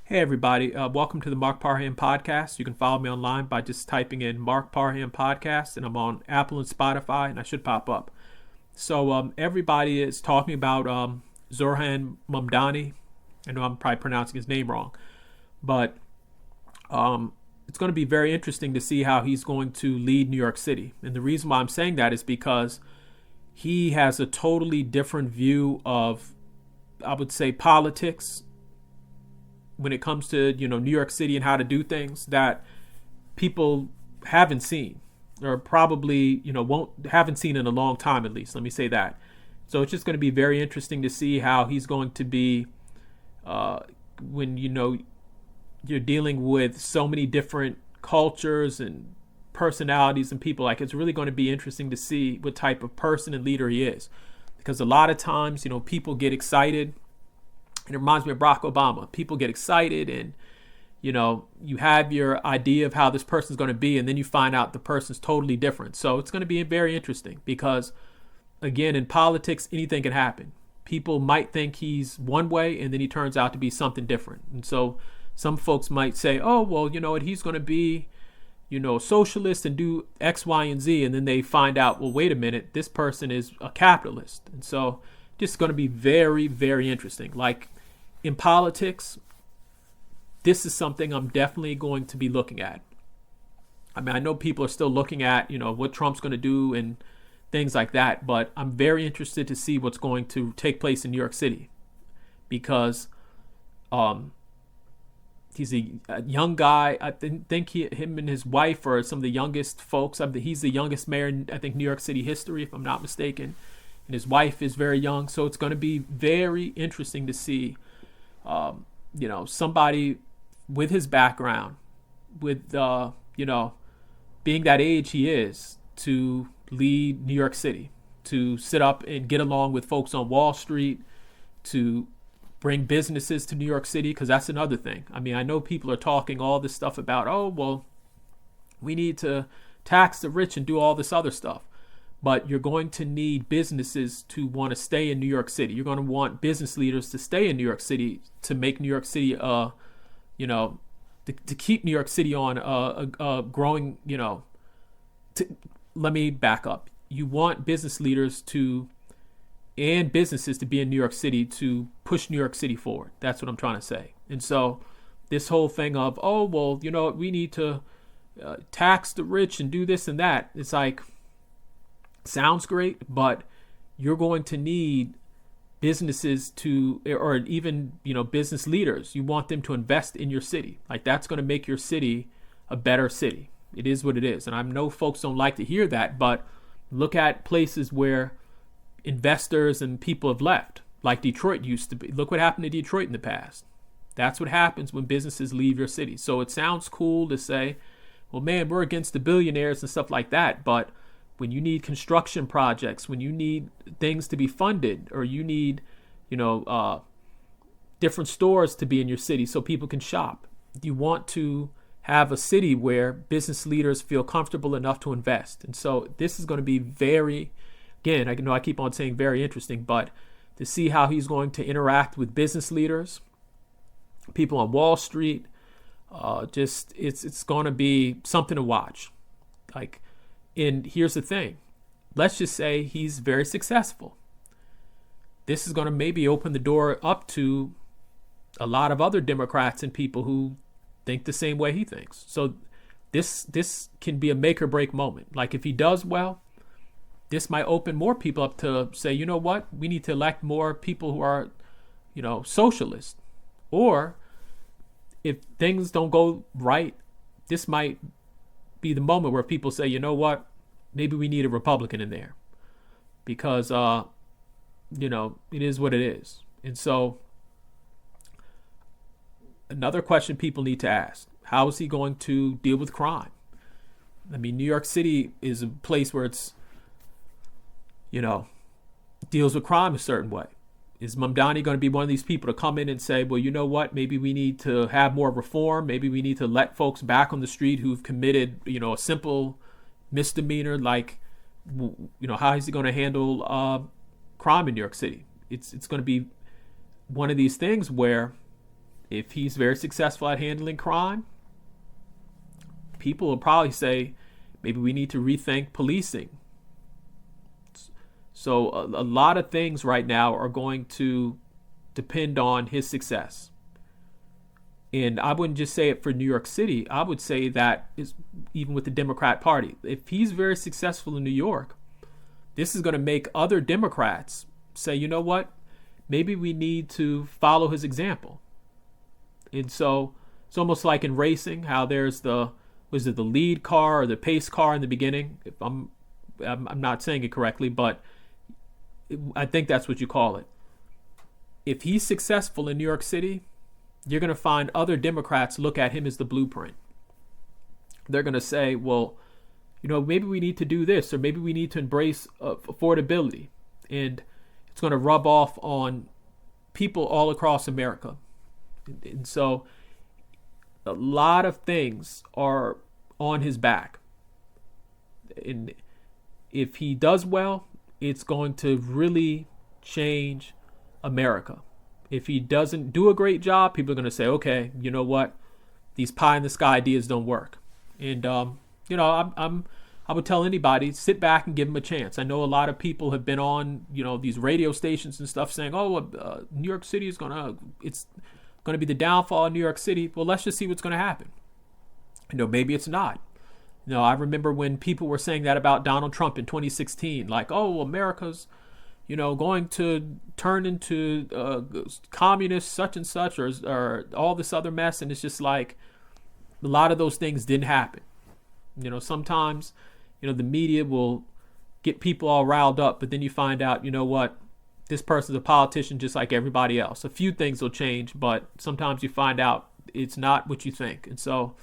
Hey everybody, welcome to the Mark Parham podcast. You can follow me online by just typing in Mark Parham podcast, and I'm on Apple and Spotify, and I should pop up. So everybody is talking about Zohran Mamdani. I know I'm probably pronouncing his name wrong, but it's going to be very interesting to see how he's going to lead New York City. And the reason why I'm saying that is because he has a totally different view of, I would say, politics when it comes to New York City and how to do things that people haven't seen, or probably won't haven't seen in a long time, at least. Let me say that. So it's just going to be very interesting to see how he's going to be when you're dealing with so many different cultures and personalities and people. Like, it's really going to be interesting to see what type of person and leader he is, because a lot of times people get excited. And it reminds me of Barack Obama. People get excited and, you have your idea of how this person's going to be, and then you find out the person's totally different. So it's going to be very interesting because, again, in politics, anything can happen. People might think he's one way, and then he turns out to be something different. And so some folks might say, oh, well, you know what, he's going to be, a socialist and do X, Y, and Z. And then they find out, well, wait a minute, this person is a capitalist. And so just going to be very, very interesting. Like, in politics, this is something I'm definitely going to be looking at. I mean, I know people are still looking at, what Trump's going to do and things like that, but I'm very interested to see what's going to take place in New York City, because he's a young guy. I think him and his wife are some of the youngest folks. He's the youngest mayor in, I think, New York City history, if I'm not mistaken. And his wife is very young. So it's going to be very interesting to see somebody with his background, with, being that age he is, to lead New York City, to sit up and get along with folks on Wall Street, to bring businesses to New York City, because that's another thing. I mean, I know people are talking all this stuff about, oh, well, we need to tax the rich and do all this other stuff. But you're going to need businesses to want to stay in New York City. You're going to want business leaders to stay in New York City to make New York City, to keep New York City on a growing, let me back up. You want business leaders and businesses to be in New York City to push New York City forward. That's what I'm trying to say. And so this whole thing of, oh, well, we need to tax the rich and do this and that. It's like, sounds great, but you're going to need businesses to, or even, business leaders. You want them to invest in your city. Like, that's going to make your city a better city. It is what it is. And I know folks don't like to hear that, but look at places where investors and people have left, like Detroit used to be. Look what happened to Detroit in the past. That's what happens when businesses leave your city. So it sounds cool to say, well, man, we're against the billionaires and stuff like that, but when you need construction projects, when you need things to be funded, or you need, different stores to be in your city so people can shop, you want to have a city where business leaders feel comfortable enough to invest. And so this is going to be very, again, I know I keep on saying very interesting, but to see how he's going to interact with business leaders, people on Wall Street, it's going to be something to watch. And here's the thing. Let's just say he's very successful. This is going to maybe open the door up to a lot of other Democrats and people who think the same way he thinks. So this can be a make or break moment. Like, if he does well, this might open more people up to say, you know what, we need to elect more people who are, socialists. Or if things don't go right, this might be the moment where people say, you know what, maybe we need a Republican in there, because it is what it is. And so another question people need to ask, how is he going to deal with crime? I mean, New York City is a place where it's, deals with crime a certain way. Is Mamdani going to be one of these people to come in and say, well, you know what, maybe we need to have more reform. Maybe we need to let folks back on the street who've committed, a simple misdemeanor. Like, how is he going to handle crime in New York City? It's going to be one of these things where If he's very successful at handling crime, people will probably say maybe we need to rethink policing. So a lot of things right now are going to depend on his success. And I wouldn't just say it for New York City. I would say that is even with the Democrat Party. If he's very successful in New York, this is going to make other Democrats say, you know what, maybe we need to follow his example. And so it's almost like in racing, how there's the lead car or the pace car in the beginning. If I'm not saying it correctly, but I think that's what you call it. If he's successful in New York City, you're going to find other Democrats look at him as the blueprint. They're going to say, well, maybe we need to do this, or maybe we need to embrace affordability. And it's going to rub off on people all across America. And so a lot of things are on his back. And if he does well, it's going to really change America. If he doesn't do a great job, people are going to say, okay, you know what? These pie in the sky ideas don't work. And, I would tell anybody, sit back and give him a chance. I know a lot of people have been on, these radio stations and stuff saying, New York City is it's going to be the downfall of New York City. Well, let's just see what's going to happen. Maybe it's not. I remember when people were saying that about Donald Trump in 2016, like, America's, going to turn into communist such and such, or all this other mess. And it's just like a lot of those things didn't happen. Sometimes, the media will get people all riled up, but then you find out, this person's a politician just like everybody else. A few things will change, but sometimes you find out it's not what you think. And so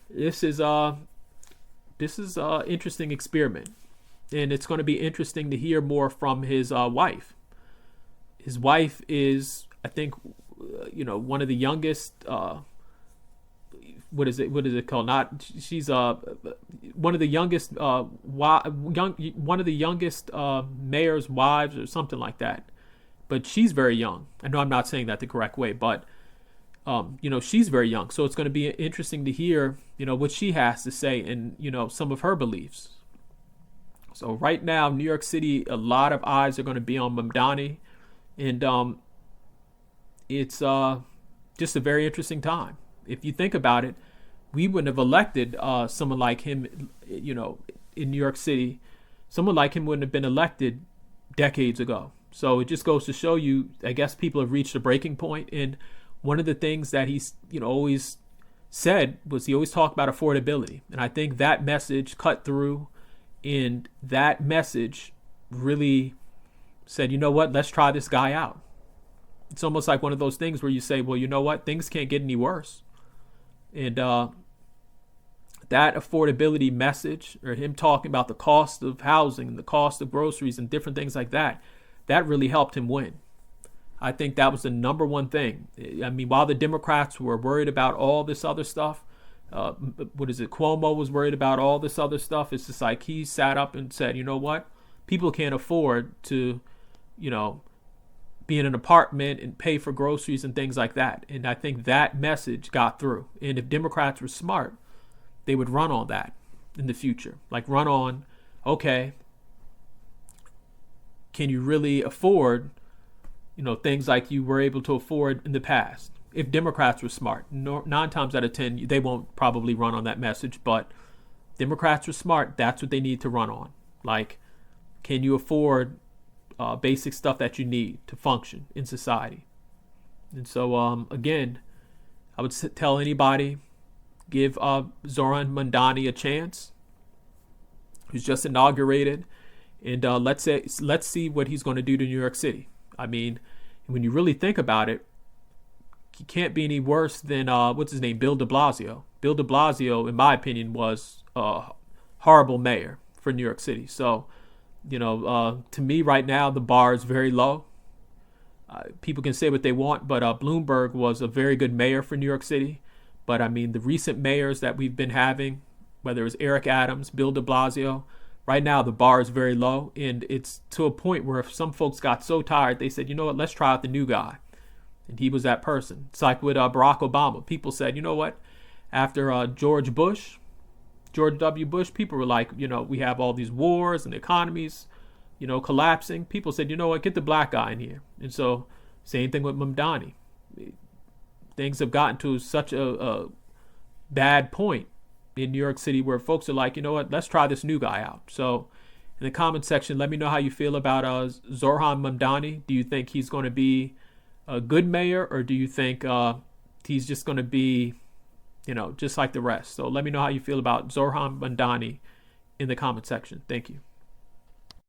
this is an interesting experiment. And it's going to be interesting to hear more from his wife. His wife is, I think, one of the youngest. What is it called? She's one of the youngest one of the youngest mayor's wives or something like that. But she's very young. I know I'm not saying that the correct way, but she's very young. So it's going to be interesting to hear, what she has to say and, some of her beliefs. So right now, New York City, a lot of eyes are going to be on Mamdani, and it's just a very interesting time. If you think about it, we wouldn't have elected someone like him, in New York City. Someone like him wouldn't have been elected decades ago. So it just goes to show you, I guess people have reached a breaking point. And one of the things that he's, always said was he always talked about affordability. And I think that message cut through, and that message really said, you know what, let's try this guy out. It's almost like one of those things where you say, well, you know what, things can't get any worse. And that affordability message, or him talking about the cost of housing and the cost of groceries and different things like that, that really helped him win. I think that was the number one thing. I mean, while the Democrats were worried about all this other stuff, Cuomo was worried about all this other stuff. It's just like he sat up and said, you know what, people can't afford to, be in an apartment and pay for groceries and things like that. And I think that message got through. And if Democrats were smart, they would run on that in the future. Like run on, okay, can you really afford, things like you were able to afford in the past? If Democrats were smart, 9 times out of 10, they won't probably run on that message, but Democrats are smart. That's what they need to run on. Like, can you afford basic stuff that you need to function in society? And so, again, I would tell anybody, give Zohran Mamdani a chance, who's just inaugurated, and let's see what he's going to do to New York City. I mean, when you really think about it, he can't be any worse than what's his name, Bill de Blasio. Bill de Blasio, in my opinion, was a horrible mayor for New York City. So, to me right now, the bar is very low. People can say what they want, but Bloomberg was a very good mayor for New York City. But I mean, the recent mayors that we've been having, whether it was Eric Adams, Bill de Blasio, right now the bar is very low. And it's to a point where if some folks got so tired, they said, you know what, let's try out the new guy. and he was that person. It's like with Barack Obama. People said, you know what? After George W. Bush, people were like, we have all these wars and economies, collapsing. People said, you know what? Get the black guy in here. And so, same thing with Mamdani. Things have gotten to such a bad point in New York City where folks are like, you know what? Let's try this new guy out. So, in the comment section, let me know how you feel about Zohran Mamdani. Do you think he's going to be a good mayor, or do you think he's just going to be, just like the rest? So let me know how you feel about Zohran Mamdani in the comment section. Thank you.